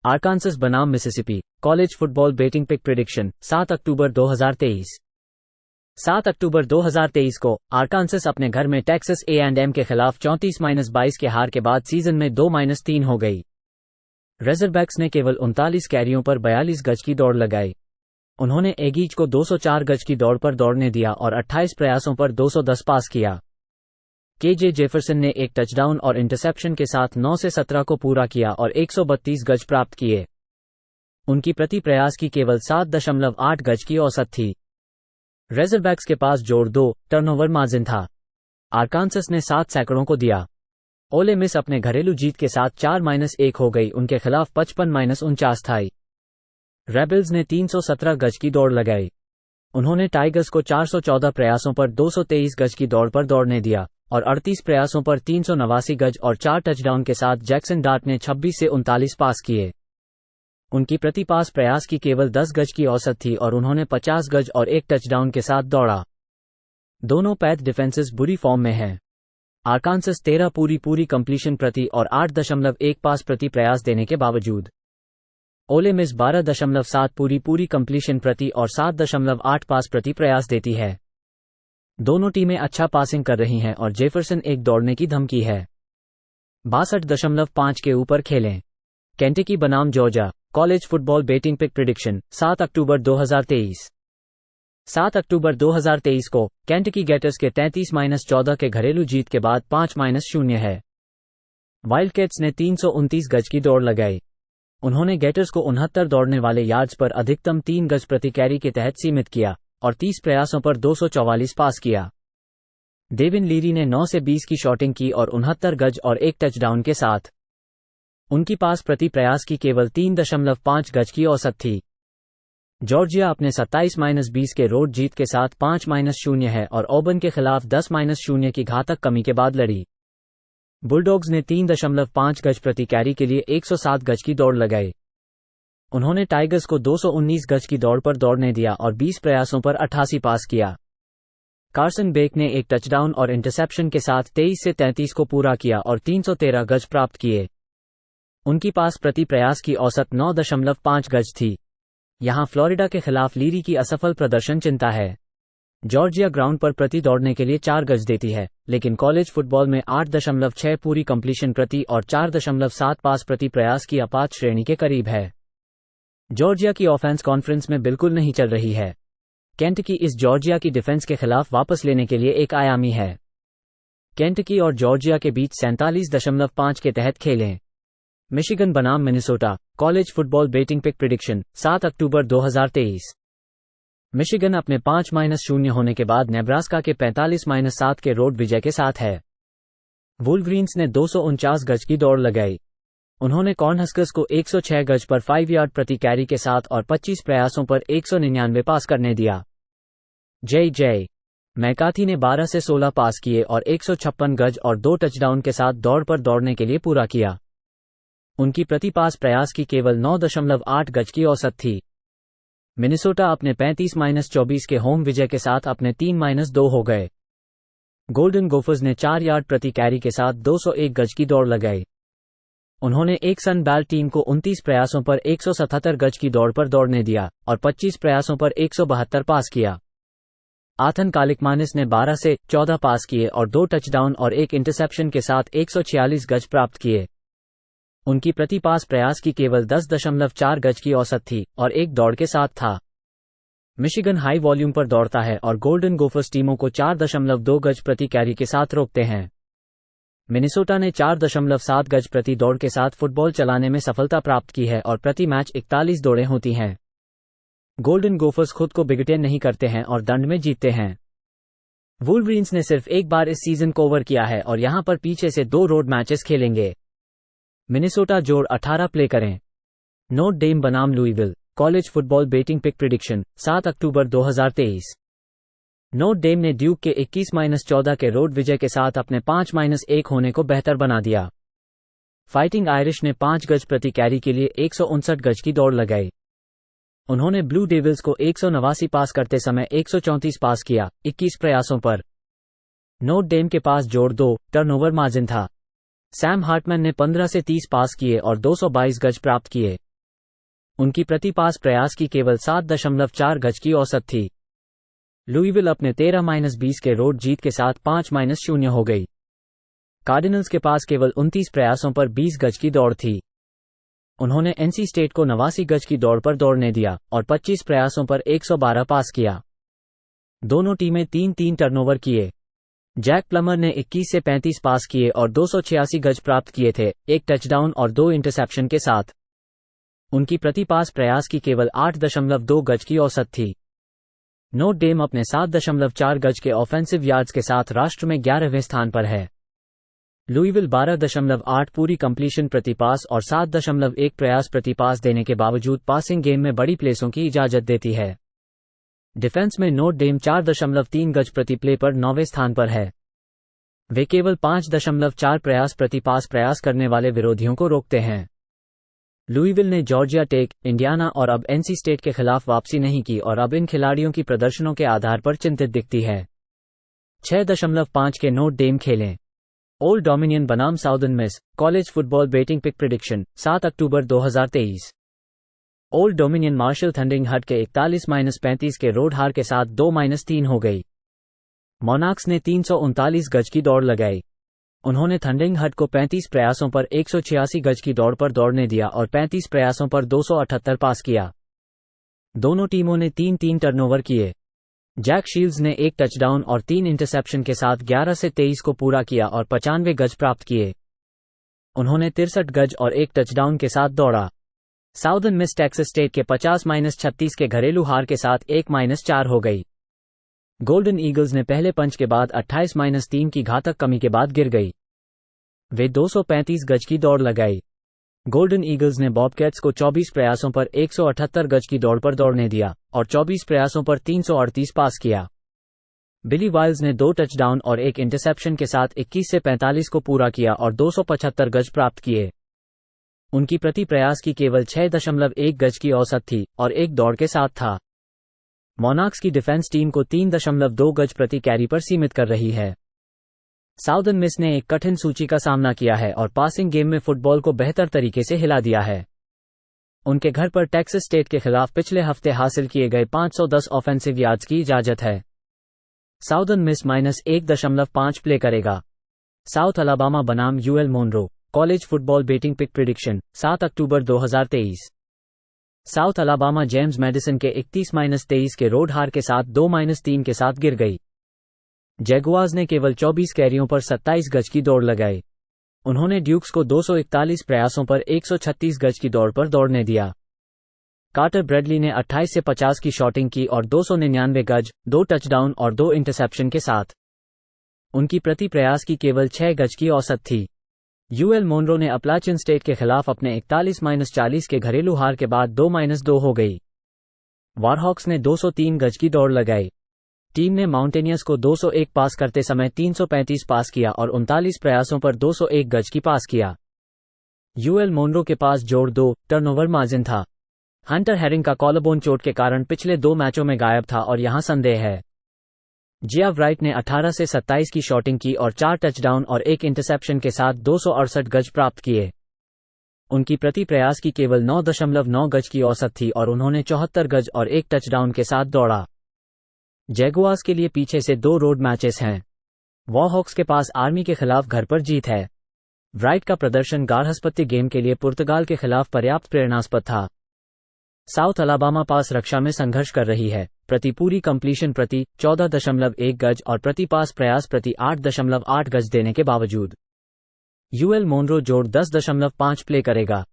आरकांसस बनाम Mississippi college football betting pick prediction 7 अक्टूबर 2023। 7 अक्टूबर 2023 को आरकांसस अपने घर में टेक्सास A&M के खिलाफ 34-22 के हार के बाद सीजन में 2-3 हो गई। रेजरबैक्स ने केवल 39 कैरियों पर 42 गज की दौड़ लगाई। उन्होंने एगीज को 204 गज की दौड़ पर दौड़ने दिया और 28 प्रयासों पर 210 पास किया। केजे जेफरसन ने एक टचडाउन और इंटरसेप्शन के साथ 9 से 17 को पूरा किया और 132 गज प्राप्त किए। उनकी प्रति प्रयास की केवल 7.8 गज की औसत थी। रेजरबैक्स के पास जोड़ 2 टर्नओवर मार्जिन था। आरकांसस ने 7 सैकड़ों को दिया। ओले मिस अपने घरेलू जीत के साथ 4-1 हो गई, उनके खिलाफ 55-49 था। रेबल्स ने 317 गज की दौड़ लगाई। उन्होंने टाइगर्स को 414 प्रयासों पर 223 गज की दौड़ पर दौड़ने दिया और 38 प्रयासों पर 389 गज और 4 टचडाउन के साथ जैक्सन डार्ट ने 26 से 39 पास किए। उनकी प्रति पास प्रयास की केवल 10 गज की औसत थी और उन्होंने 50 गज और 1 टचडाउन के साथ दौड़ा। दोनों पैथ डिफेंसेस बुरी फॉर्म में हैं। आरकांसस 13 पूरी कंप्लीशन प्रति और 8.1 पास प्रति प्रयास देने के बावजूद। ओले मिस 12.7 पूरी कंप्लीशन प्रति और 7.8 पास प्रति प्रयास देती है। दोनों टीमें अच्छा पासिंग कर रही हैं और जेफरसन एक दौड़ने की धमकी है। 62.5 के ऊपर खेलें। केंटकी बनाम Georgia college football betting pick prediction 7 अक्टूबर 2023। 7 अक्टूबर 2023 को केंटकी गेटर्स के 33-14 के घरेलू जीत के बाद 5-0 है। वाइल्डकैट्स ने 329 गज की दौड़ लगाई। उन्होंने गेटर्स को 69 दौड़ने वाले यार्ड्स पर अधिकतम 3 गज प्रति कैरी के तहत सीमित किया और 30 प्रयासों पर 244 पास किया। डेविन लीरी ने 9 से 20 की शॉटिंग की और 69 गज और 1 टचडाउन के साथ। उनकी पास प्रति प्रयास की केवल 3.5 गज की औसत थी। जॉर्जिया अपने 27-20 के रोड जीत के साथ 5-0 है और ऑबर्न के खिलाफ 10-0 की घातक कमी के बाद लड़ी। बुलडॉग्स ने 3.5 गज प्रति कैरी के लिए 107 गज की दौड़ लगाई। उन्होंने टाइगर्स को 219 गज की दौड़ पर दौड़ने दिया और 20 प्रयासों पर 88 पास किया। कार्सन बेक ने एक टचडाउन और इंटरसेप्शन के साथ 23 से 33 को पूरा किया और 313 गज प्राप्त किए। उनकी पास प्रति प्रयास की औसत 9.5 गज थी। यहां फ्लोरिडा के खिलाफ लीरी की असफल प्रदर्शन चिंता है। जॉर्जिया ग्राउंड पर प्रति दौड़ने के लिए 4 गज देती है, लेकिन कॉलेज फुटबॉल में 8.6 पूरी कंप्लीशन प्रति और 4.7 पास प्रति प्रयास की आपात श्रेणी के करीब है। जॉर्जिया की ऑफेंस कॉन्फ्रेंस में बिल्कुल नहीं चल रही है। केंटकी इस जॉर्जिया की डिफेंस के खिलाफ वापस लेने के लिए एक आयामी है। केंटकी और जॉर्जिया के बीच 47.5 के तहत खेलें। मिशिगन बनाम Minnesota college football betting pick prediction 7 अक्टूबर 2023। मिशिगन अपने 5-0 होने के बाद नेब्रास्का के 45-7 के रोड विजय के साथ है। वुल्वरीन्स ने 249 गज की दौड़ लगाई। उन्होंने कॉर्नहस्कर्स को 106 गज पर 5 यार्ड प्रति कैरी के साथ और 25 प्रयासों पर 199 पास करने दिया। जय मैकाथी ने 12 से 16 पास किए और 156 गज और 2 टचडाउन के साथ दौड़ पर दौड़ने के लिए पूरा किया। उनकी प्रति पास प्रयास की केवल 9.8 गज की औसत थी। मिनेसोटा अपने 35-24 के होम विजय के साथ अपने 3-2 हो गए। गोल्डन गोफर्स ने 4 यार्ड प्रति कैरी के साथ 201 गज की दौड़ लगाई। उन्होंने एक सन बेल्ट टीम को 29 प्रयासों पर 177 गज की दौड़ पर दौड़ने दिया और 25 प्रयासों पर 172 पास किया। आथन कालिकमानिस ने 12 से 14 पास किए और 2 टचडाउन और 1 इंटरसेप्शन के साथ 146 गज प्राप्त किए। उनकी प्रति पास प्रयास की केवल 10.4 गज की औसत थी और एक दौड़ के साथ था। मिशिगन हाई वॉल्यूम पर दौड़ता है और गोल्डन गोफर्स टीमों को 4.2 गज प्रति कैरी के साथ रोकते हैं। मिनेसोटा ने 4.7 गज प्रति दौड़ के साथ फुटबॉल चलाने में सफलता प्राप्त की है और प्रति मैच 41 दौड़ें होती हैं। गोल्डन गोफर्स खुद को बिगटे नहीं करते हैं और दंड में जीतते हैं। वुल्वरीन्स ने सिर्फ एक बार इस सीजन को ओवर किया है और यहां पर पीछे से 2 रोड मैचेस खेलेंगे। मिनेसोटा जोड़ 18 प्ले करें। नोट डेम बनाम लुईविल college football betting pick prediction 7 अक्टूबर 2023। नोट डेम ने ड्यूक के 21-14 के रोड विजय के साथ अपने 5-1 होने को बेहतर बना दिया। फाइटिंग आयरिश ने 5 गज प्रति कैरी के लिए 159 गज की दौड़ लगाई। उन्होंने ब्लू डेविल्स को 189 पास करते समय 134 पास किया 21 प्रयासों पर। नोट डेम के पास जोड़ 2 टर्नओवर मार्जिन था। सैम हार्टमैन ने 15 से 30 पास किए और 222 गज प्राप्त किए। उनकी प्रति पास प्रयास की केवल 7.4 गज की औसत थी। लुईविल अपने 13-20 के रोड जीत के साथ 5-0 हो गई। कार्डिनल्स के पास केवल 29 प्रयासों पर 20 गज की दौड़ थी। उन्होंने एनसी स्टेट को 89 गज की दौड़ पर दौड़ने दिया और 25 प्रयासों पर 112 पास किया। दोनों टीमें 3-3 टर्नओवर किए। जैक प्लमर ने 21 से 35 पास किए और 286 गज प्राप्त किए थे, एक टचडाउन और 2 इंटरसेप्शन के साथ। उनकी प्रति पास प्रयास की केवल 8.2 गज की औसत थी। नोट डेम अपने 7.4 गज के ऑफेंसिव यार्ड्स के साथ राष्ट्र में 11वें स्थान पर है। लुईविल 12.8 पूरी कंप्लीशन प्रति पास और 7.1 प्रयास प्रति पास देने के बावजूद पासिंग गेम में बड़ी प्लेसों की इजाजत देती है। डिफेंस में नोट डेम 4.3 गज प्रति प्ले पर 9वें स्थान पर है। वे केवल 5.4 प्रयास प्रति पास प्रयास करने वाले विरोधियों को रोकते हैं। लुईविल ने जॉर्जिया टेक, इंडियाना और अब एनसी स्टेट के खिलाफ वापसी नहीं की और अब इन खिलाड़ियों की प्रदर्शनों के आधार पर चिंतित दिखती है। 6.5 के नोट डेम खेलें। ओल्ड डोमिनियन बनाम Southern Miss college football betting pick prediction 7 अक्टूबर 2023। Old Dominion Marshall Thundering Herd के 41-35 के रोड हार के साथ 2-3 हो गई। मोनार्क्स ने 339 गज की दौड़ लगाई। उन्होंने थंडरिंग हट को 35 प्रयासों पर 186 गज की दौड़ पर दौड़ने दिया और 35 प्रयासों पर 278 पास किया। दोनों टीमों ने 3-3 टर्नओवर किए। जैक शील्ड्स ने 1 टचडाउन और 3 इंटरसेप्शन के साथ 11 से 23 को पूरा किया और 95 गज प्राप्त किए। उन्होंने 63 गज और 1 टचडाउन के साथ दौड़ा। साउदर्न मिस टेक्सास स्टेट के 50-36 के घरेलू हार के साथ 1-4 हो गई। गोल्डन ईगल्स ने पहले पंच के बाद 28-3 की घातक कमी के बाद गिर गई। वे 235 गज की दौड़ लगाई। गोल्डन ईगल्स ने बॉबकैट्स को 24 प्रयासों पर 178 गज की दौड़ पर दौड़ने दिया और 24 प्रयासों पर 338 पास किया। बिली वाइल्स ने 2 टचडाउन और 1 इंटरसेप्शन के साथ 21 से 45 को पूरा किया और 275 गज प्राप्त किए। उनकी प्रति प्रयास की केवल 6.1 गज की औसत थी और एक दौड़ के साथ था। मोनार्क्स की डिफेंस टीम को 3.2 गज प्रति कैरी पर सीमित कर रही है। साउदर्न मिस ने एक कठिन सूची का सामना किया है और पासिंग गेम में फुटबॉल को बेहतर तरीके से हिला दिया है। उनके घर पर टेक्सास स्टेट के खिलाफ पिछले हफ्ते हासिल किए गए 510 ऑफेंसिव यार्ड्स की इजाजत है। साउदर्न मिस -1.5 प्ले करेगा। साउथ अलाबामा बनाम UL Monroe college football betting pick prediction 7 अक्टूबर 2023। साउथ अलाबामा जेम्स मेडिसन के 31-23 के रोड हार के साथ 2-3 के साथ गिर गई। जैगुआर्स ने केवल 24 कैरियों पर 27 गज की दौड़ लगाई। उन्होंने ड्यूक्स को 241 प्रयासों पर 136 गज की दौड़ पर दौड़ने दिया। कार्टर ब्रैडली ने 28 से 50 की शॉटिंग की और 299 गज, 2 टचडाउन और 2 इंटरसेप्शन के साथ। उनकी प्रति प्रयास की केवल 6 गज की औसत थी। यूएल मोनरो ने अपलाचिन स्टेट के खिलाफ अपने 41-40 के घरेलू हार के बाद 2-2 हो गई। वारहॉक्स ने 203 गज की दौड़ लगाई। टीम ने माउंटेनियर्स को 201 पास करते समय 335 पास किया और 39 प्रयासों पर 201 गज की पास किया। यूएल मोनरो के पास जोड़ 2 टर्नओवर मार्जिन था। हंटर हेरिंग का कॉलरबोन चोट के कारण पिछले 2 मैचों में गायब था और यहां संदेह है। जिया व्राइट ने 18 से 27 की शॉटिंग की और 4 टचडाउन और 1 इंटरसेप्शन के साथ 268 गज प्राप्त किए। उनकी प्रति प्रयास की केवल 9.9 गज की औसत थी और उन्होंने 74 गज और 1 टचडाउन के साथ दौड़ा। जैगुआर्स के लिए पीछे से 2 रोड मैचेस हैं। वॉरहॉक्स के पास आर्मी के खिलाफ घर पर जीत है। व्राइट का प्रदर्शन गारहस्पत्य गेम के लिए पुर्तगाल के खिलाफ पर्याप्त प्रेरणास्पद था। साउथ अलाबामा पास रक्षा में संघर्ष कर रही है। प्रति पूरी कंप्लीशन प्रति 14.1 गज और प्रति पास प्रयास प्रति 8.8 गज देने के बावजूद यूएल मोनरो जोड़ 10.5 प्ले करेगा।